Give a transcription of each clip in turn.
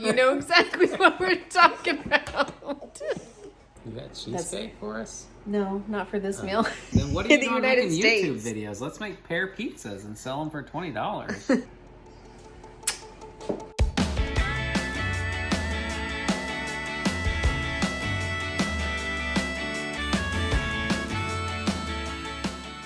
You know exactly what we're talking about. You got cheesecake for us? No, not for this meal. Then what are you In the doing United making States. YouTube videos? Let's make Pear pizzas and sell them for $20.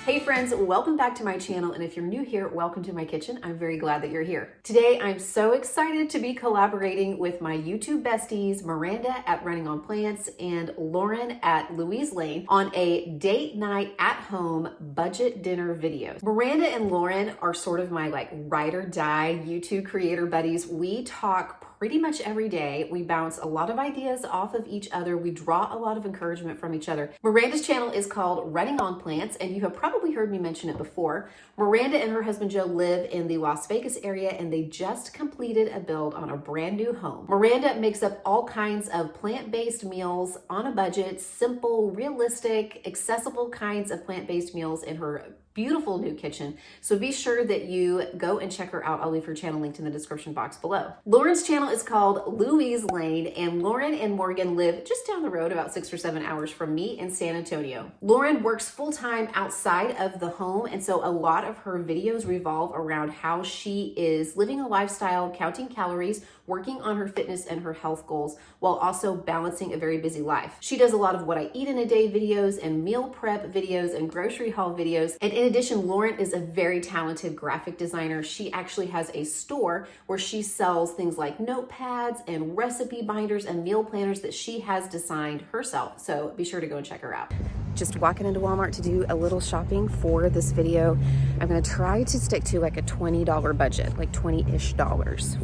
Hey friends, welcome back to my channel, and if you're new here, welcome to my kitchen. I'm very glad that you're here. Today, I'm so excited to be collaborating with my YouTube besties, Miranda at Running on Plants and Lauren at Louise Lane on a date night at home budget dinner video. Miranda and Lauren are sort of my ride or die YouTube creator buddies. We talk pretty much every day. We bounce a lot of ideas off of each other. We draw a lot of encouragement from each other. Miranda's channel is called Running on Plants, and you have probably heard me mention it before. Miranda and her husband Joe live in the Las Vegas area, and they just completed a build on a brand new home. Miranda makes up all kinds of plant-based meals on a budget, simple, realistic, accessible kinds of plant-based meals in her beautiful new kitchen. So be sure that you go and check her out. I'll leave her channel linked in the description box below. Lauren's channel is called Louise Lane, and Lauren and Morgan live just down the road, about 6 or 7 hours from me in San Antonio. Lauren works full-time outside of the home, and so a lot of her videos revolve around how she is living a lifestyle, counting calories, working on her fitness and her health goals, while also balancing a very busy life. She does a lot of what I eat in a day videos and meal prep videos and grocery haul videos. And in addition, Lauren is a very talented graphic designer. She actually has a store where she sells things like notepads and recipe binders and meal planners that she has designed herself. So be sure to go and check her out. Just walking into Walmart to do a little shopping for this video. I'm gonna try to stick to like a $20 budget, like $20-ish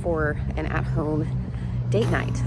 for an at-home date night.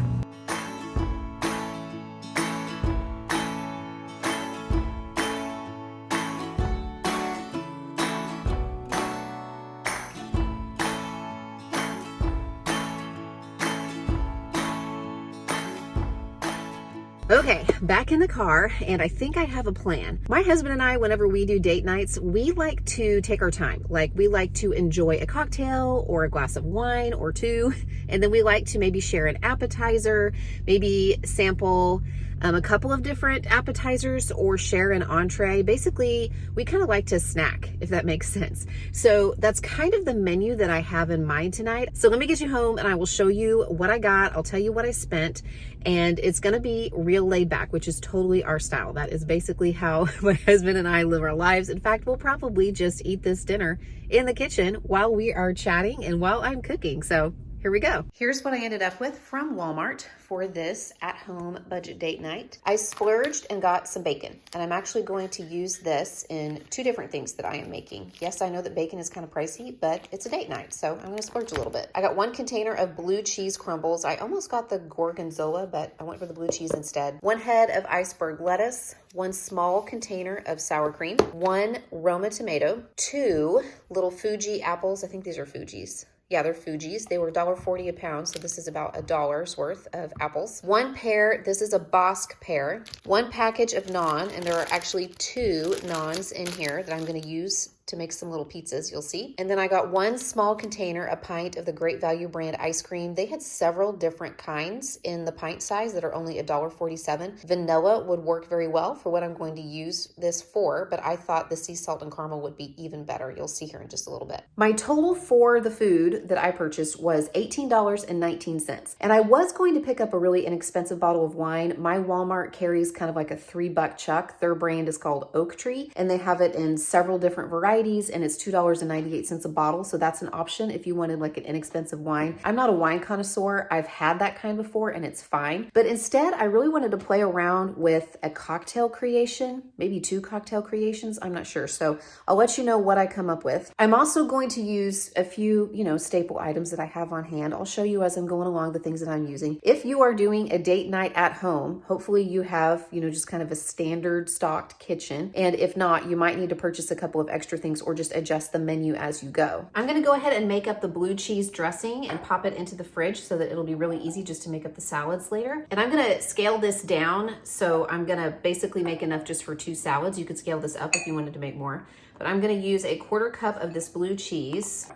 Okay, back in the car, and I think I have a plan. My husband and I, whenever we do date nights, we like to take our time. We like to enjoy a cocktail or a glass of wine or two, and then we like to maybe share an appetizer, maybe sample a couple of different appetizers or share an entree. Basically, we kind of like to snack, if that makes sense. So that's kind of the menu that I have in mind tonight. So let me get you home and I will show you what I got. I'll tell you what I spent, and it's gonna be real laid back, which is totally our style. That is basically how my husband and I live our lives. In fact, we'll probably just eat this dinner in the kitchen while we are chatting and while I'm cooking. So here we go. Here's what I ended up with from Walmart for this at-home budget date night. I splurged and got some bacon, and I'm actually going to use this in 2 different things that I am making. Yes, I know that bacon is kind of pricey, but it's a date night, so I'm gonna splurge a little bit. I got 1 container of blue cheese crumbles. I almost got the gorgonzola, but I went for the blue cheese instead. 1 head of iceberg lettuce, 1 small container of sour cream, 1 Roma tomato, 2 little Fuji apples. I think these are Fuji's. Yeah, they're Fuji's. They were $1.40 a pound, so this is about $1's worth of apples. 1 pear, this is a Bosque pear. 1 package of naan, and there are actually 2 naans in here that I'm gonna use to make some little pizzas, you'll see. And then I got 1 small container, a pint of the Great Value brand ice cream. They had several different kinds in the pint size that are only $1.47. Vanilla would work very well for what I'm going to use this for, but I thought the sea salt and caramel would be even better. You'll see here in just a little bit. My total for the food that I purchased was $18.19. And I was going to pick up a really inexpensive bottle of wine. My Walmart carries kind of like a $3 chuck. Their brand is called Oak Tree, and they have it in several different varieties, and it's $2.98 a bottle. So that's an option if you wanted like an inexpensive wine. I'm not a wine connoisseur. I've had that kind before and it's fine. But instead, I really wanted to play around with a cocktail creation, maybe 2 cocktail creations. I'm not sure. So I'll let you know what I come up with. I'm also going to use a few, staple items that I have on hand. I'll show you as I'm going along the things that I'm using. If you are doing a date night at home, hopefully you have, just kind of a standard stocked kitchen. And if not, you might need to purchase a couple of extra things or just adjust the menu as you go. I'm gonna go ahead and make up the blue cheese dressing and pop it into the fridge so that it'll be really easy just to make up the salads later. And I'm gonna scale this down, so I'm gonna basically make enough just for 2 salads. You could scale this up if you wanted to make more, but I'm gonna use a 1/4 cup of this blue cheese.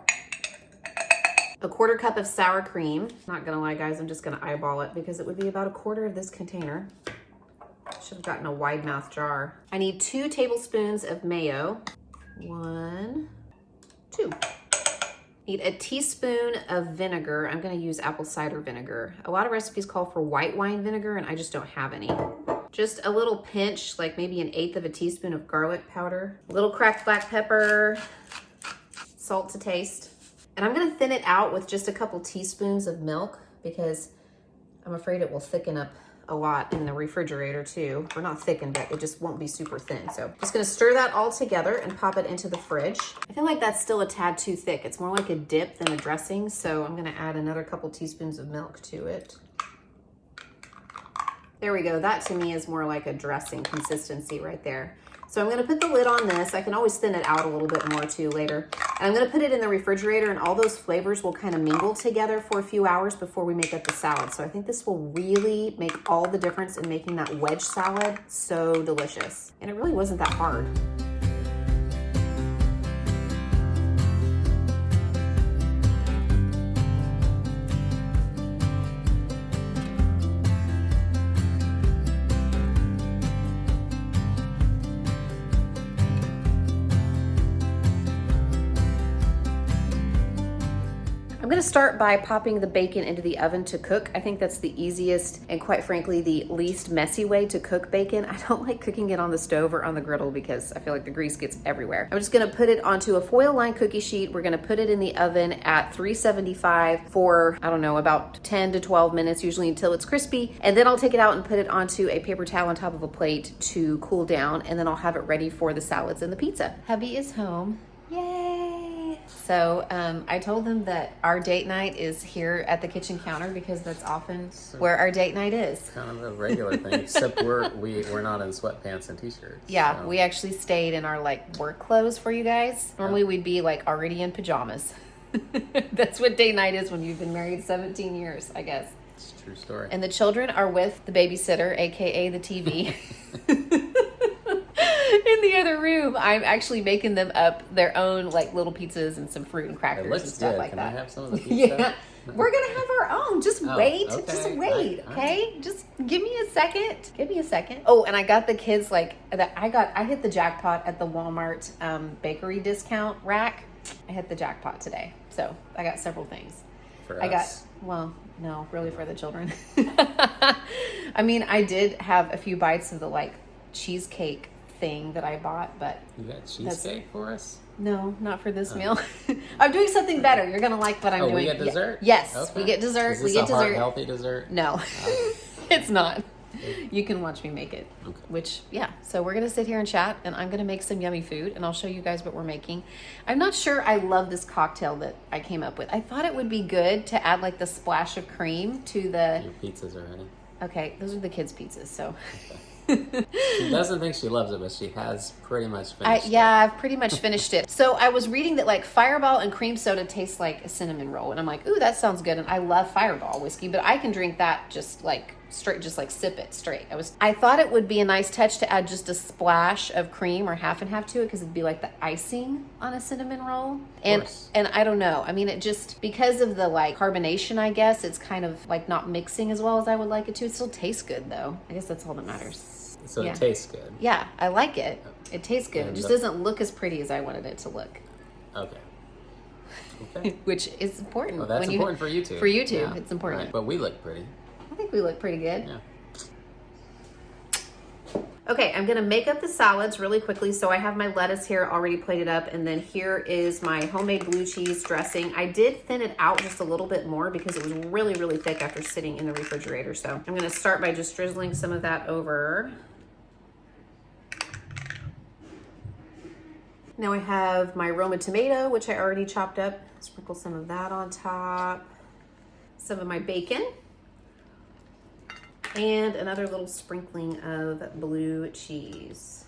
A 1/4 cup of sour cream. Not gonna lie, guys, I'm just gonna eyeball it because it would be about a 1/4 of this container. Should have gotten a wide mouth jar. I need 2 tablespoons of mayo. 1, 2. Need a teaspoon of vinegar. I'm gonna use apple cider vinegar. A lot of recipes call for white wine vinegar and I just don't have any. Just a little pinch, like maybe 1/8 of a teaspoon of garlic powder. A little cracked black pepper, salt to taste. And I'm gonna thin it out with just a couple teaspoons of milk because I'm afraid it will thicken up a lot in the refrigerator too. Or not thicken, but it just won't be super thin. So just gonna stir that all together and pop it into the fridge. I feel like that's still a tad too thick. It's more like a dip than a dressing. So I'm gonna add another couple teaspoons of milk to it. There we go. That to me is more like a dressing consistency right there. So I'm gonna put the lid on this. I can always thin it out a little bit more too later. And I'm gonna put it in the refrigerator and all those flavors will kind of mingle together for a few hours before we make up the salad. So I think this will really make all the difference in making that wedge salad so delicious. And it really wasn't that hard. I'm gonna start by popping the bacon into the oven to cook. I think that's the easiest and quite frankly, the least messy way to cook bacon. I don't like cooking it on the stove or on the griddle because I feel like the grease gets everywhere. I'm just gonna put it onto a foil lined cookie sheet. We're gonna put it in the oven at 375 for, I don't know, about 10 to 12 minutes, usually until it's crispy. And then I'll take it out and put it onto a paper towel on top of a plate to cool down. And then I'll have it ready for the salads and the pizza. Hubby is home. Yay! So I told them that our date night is here at the kitchen counter because that's often where our date night is. Kind of a regular thing, except we're not in sweatpants and t-shirts. Yeah, so. we actually stayed in our like work clothes for you guys. Normally we'd be like already in pajamas. That's what date night is when you've been married 17 years, I guess. It's a true story. And the children are with the babysitter, aka the TV. In the other room, I'm actually making them up their own like little pizzas and some fruit and crackers and stuff like that. Can I have some of the pizza? Yeah, we're gonna have our own. Just wait, okay. just wait, okay? Just give me a second. Give me a second. Oh, and I got the kids like that. I hit the jackpot at the Walmart bakery discount rack. I hit the jackpot today, so I got several things. For us? Well, no, really for the children. I mean, I did have a few bites of the like cheesecake thing that I bought, but you got cheesecake for us? No, not for this meal. I'm doing something better. You're gonna like what I'm doing. We get dessert? Yes, okay. We get dessert. Is this we get a dessert. Heart-healthy dessert? No, it's not. You can watch me make it. Okay. Which, yeah. So we're gonna sit here and chat, and I'm gonna make some yummy food, and I'll show you guys what we're making. I'm not sure I love this cocktail that I came up with. I thought it would be good to add like the splash of cream to the. Your pizzas are ready. Okay, those are the kids' pizzas, so. Okay. She doesn't think she loves it, but she has pretty much finished it. Yeah, I've pretty much finished it. So I was reading that like Fireball and cream soda taste like a cinnamon roll. And I'm like, ooh, that sounds good. And I love Fireball whiskey, but I can drink that just like straight, just like sip it straight. I thought it would be a nice touch to add just a splash of cream or half and half to it because it'd be like the icing on a cinnamon roll. And I don't know. I mean, it just, because of the like carbonation, I guess, it's kind of like not mixing as well as I would like it to. It still tastes good though. I guess that's all that matters. So it tastes good. Yeah, I like it. It tastes good. And it just doesn't look as pretty as I wanted it to look. Okay. Which is important. Well, that's important for you too. For you too. Yeah. It's important. Right. But we look pretty. I think we look pretty good. Yeah. Okay, I'm gonna make up the salads really quickly. So I have my lettuce here already plated up, and then here is my homemade blue cheese dressing. I did thin it out just a little bit more because it was really, really thick after sitting in the refrigerator. So I'm gonna start by just drizzling some of that over. Now I have my Roma tomato, which I already chopped up. Sprinkle some of that on top. Some of my bacon. And another little sprinkling of blue cheese.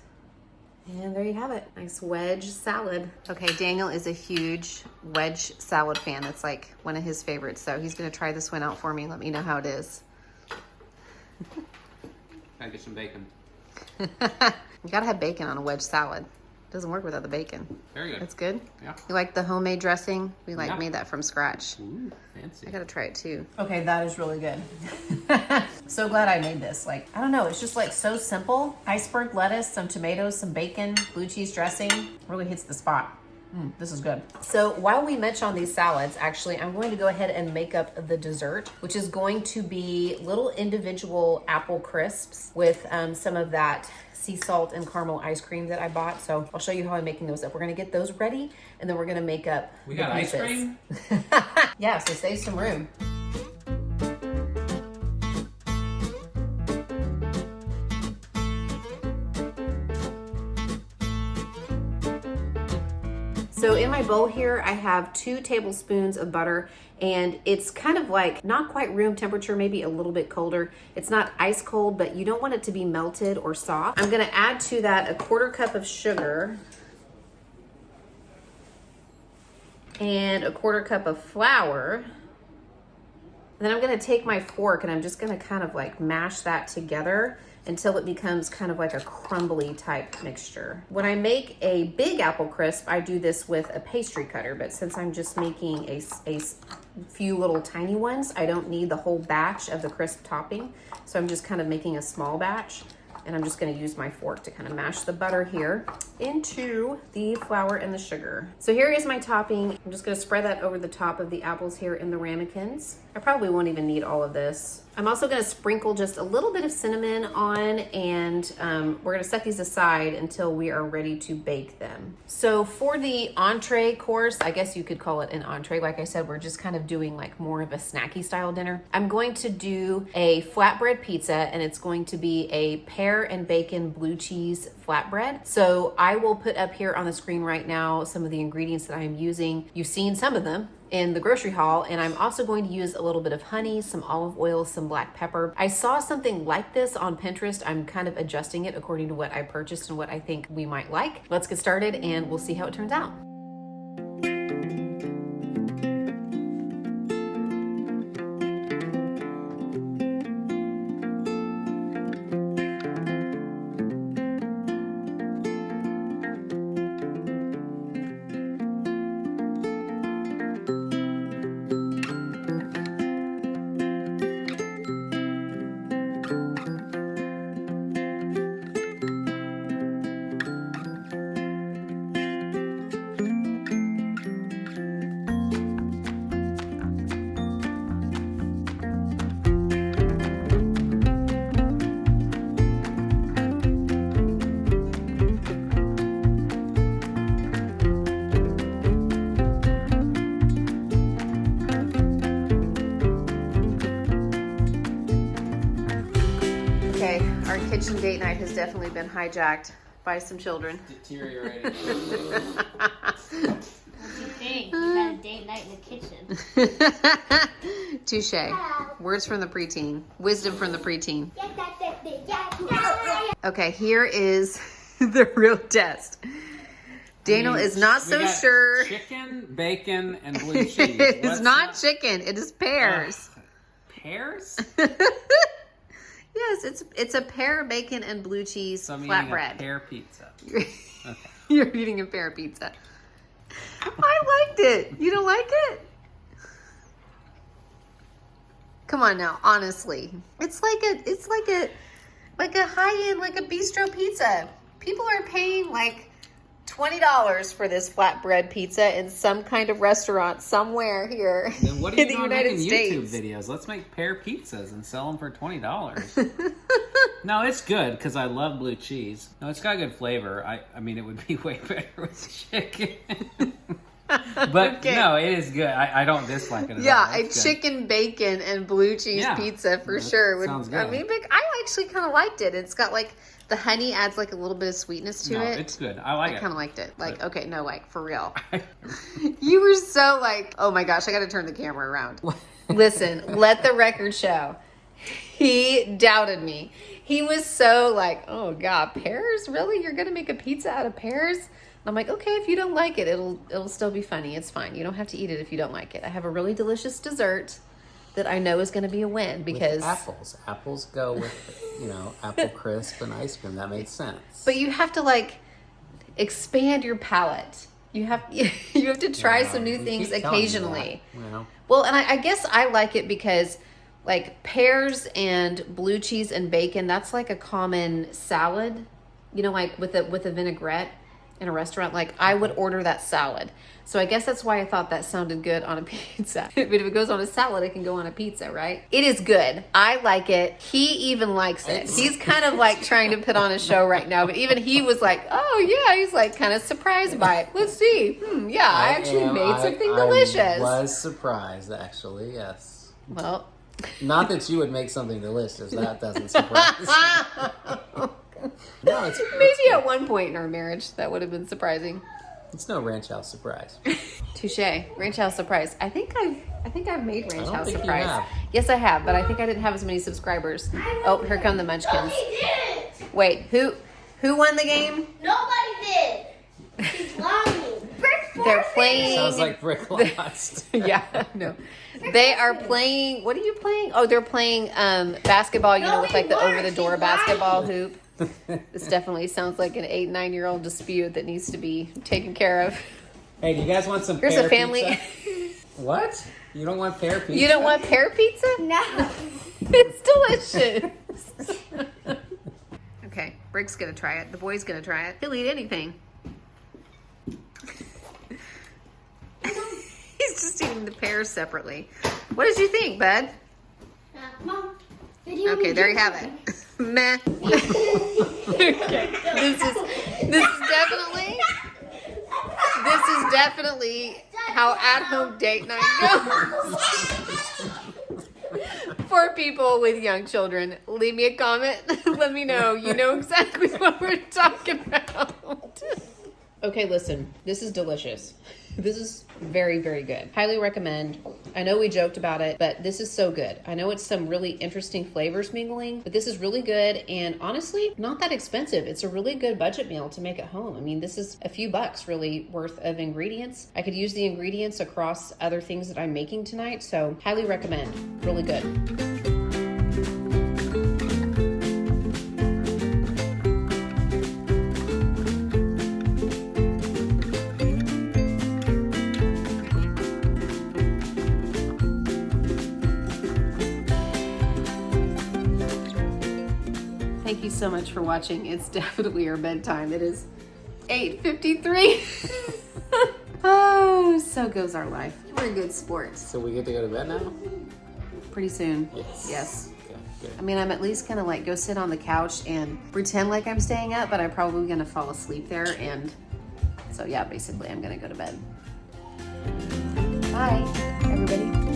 And there you have it. Nice wedge salad. Okay, Daniel is a huge wedge salad fan. It's like one of his favorites. So he's gonna try this one out for me. Let me know how it is. Gotta get some bacon. You gotta have bacon on a wedge salad. Doesn't work without the bacon. Very good. That's good? Yeah. You like the homemade dressing? We Yeah. made that from scratch. Ooh, fancy. I gotta try it too. Okay, that is really good. So glad I made this. Like, I don't know, it's just like so simple. Iceberg lettuce, some tomatoes, some bacon, blue cheese dressing. Really hits the spot. This is good. So while we munch on these salads, actually, I'm going to go ahead and make up the dessert, which is going to be little individual apple crisps with some of that sea salt and caramel ice cream that I bought. So I'll show you how I'm making those up. We're gonna get those ready, and then we're gonna make up We got ice cream? Yeah, so save some room. So in my bowl here, I have 2 tablespoons of butter, and it's kind of like not quite room temperature, maybe a little bit colder. It's not ice cold, but you don't want it to be melted or soft. I'm gonna add to that a 1/4 cup of sugar and a 1/4 cup of flour. And then I'm gonna take my fork and I'm just gonna kind of like mash that together until it becomes kind of like a crumbly type mixture. When I make a big apple crisp, I do this with a pastry cutter, but since I'm just making a few little tiny ones, I don't need the whole batch of the crisp topping. So I'm just kind of making a small batch, and I'm just gonna use my fork to kind of mash the butter here into the flour and the sugar. So here is my topping. I'm just gonna spread that over the top of the apples here in the ramekins. I probably won't even need all of this. I'm also gonna sprinkle just a little bit of cinnamon on, and we're gonna set these aside until we are ready to bake them. So for the entree course, I guess you could call it an entree. Like I said, we're just kind of doing like more of a snacky style dinner. I'm going to do a flatbread pizza, and it's going to be a pear and bacon blue cheese flatbread. So I will put up here on the screen right now some of the ingredients that I am using. You've seen some of them in the grocery haul, and I'm also going to use a little bit of honey, some olive oil, some black pepper. I saw something like this on Pinterest. I'm kind of adjusting it according to what I purchased and what I think we might like. Let's get started and we'll see how it turns out. Okay, our kitchen date night has definitely been hijacked by some children. Deteriorating. What do you think? You had a date night in the kitchen. Touche. Words from the preteen. Wisdom from the preteen. Okay, here is the real test. Daniel is not so sure. Chicken, bacon, and blue cheese. It's not chicken. It is pears. Pears? Yes, it's a pear, bacon, and blue cheese So I'm eating flatbread. a pear pizza. You're, Okay. you're eating a pear pizza. I liked it. You don't like it? Come on now, honestly. It's like a high-end, like a bistro pizza. People are paying like $20 for this flatbread pizza in some kind of restaurant somewhere here Then what are in you the doing United making States. YouTube videos? Let's make pear pizzas and sell them for $20. No, it's good because I love blue cheese. No, it's got good flavor. I mean, it would be way better with chicken. But Okay. no, it is good. I don't dislike it at all. Yeah, a It's good. chicken, bacon, and blue cheese Yeah. pizza for That sure. sounds I good. mean, I actually kind of liked it. It's got like the honey adds like a little bit of sweetness to No, it. it's good. I like I it. kind of liked it. Like, But- okay, no, like for real. You were so like, oh my gosh, I got to turn the camera around. Listen, let the record show. He doubted me. He was so like, oh God, pears? Really? You're gonna make a pizza out of pears? And I'm like, okay, if you don't like it, it'll still be funny. It's fine. You don't have to eat it if you don't like it. I have a really delicious dessert that I know is going to be a win because. With apples. Apples go with, apple crisp and ice cream. That makes sense. But you have to like. expand your palate. You have to try some new You things keep telling me occasionally. that, you know. Well, and I guess I like it because like pears and blue cheese and bacon, that's like a common salad, you know, like with a vinaigrette in a restaurant. Like I would order that salad. So I guess that's why I thought that sounded good on a pizza. But if it goes on a salad, it can go on a pizza, right? It is good. I like it. He even likes it. He's kind of like trying to put on a show right now, but even he was like, oh yeah, he's like kind of surprised by it. Let's see. Yeah, I actually made something delicious. I was surprised, actually, yes. Well, not that you would make something delicious. That doesn't surprise me. No, it's maybe at one point in our marriage that would have been surprising. It's no ranch house surprise. Touche. Ranch house surprise. I think I've made ranch house think you surprise. have. Yes, I have, but I think I didn't have as many subscribers. Oh, here come the munchkins. Nobody did. Wait, who won the game? Nobody did. He's lying. They're playing. Sounds like Brick Lost. Yeah, no. They are playing. What are you playing? Oh, they're playing basketball. You know, with like the over-the-door basketball hoop. This definitely sounds like an 8-9-year-old dispute that needs to be taken care of. Hey, do you guys want some Here's pear a family. pizza? What? You don't want pear pizza? You don't want pear pizza? No. It's delicious. Okay, Brick's gonna try it. The boy's gonna try it. He'll eat anything. He's just eating the pears separately. What did you think, bud? Mom. Okay, there you have it. Meh. Okay. This is definitely how at-home date night goes. For people with young children, leave me a comment. Let me know. You know exactly what we're talking about. Okay, listen. This is delicious. This is very, very good. Highly recommend. I know we joked about it, but this is so good. I know it's some really interesting flavors mingling, but this is really good and honestly, not that expensive. It's a really good budget meal to make at home. I mean, this is a few bucks really worth of ingredients. I could use the ingredients across other things that I'm making tonight, so highly recommend. Really good. Thank you so much for watching. It's definitely our bedtime. It is 8:53. Oh, so goes our life. We're good sports. So we get to go to bed now? Pretty soon. Yes. Okay, good. I mean, I'm at least gonna like go sit on the couch and pretend like I'm staying up, but I'm probably gonna fall asleep there. And so yeah, basically I'm gonna go to bed. Bye, everybody.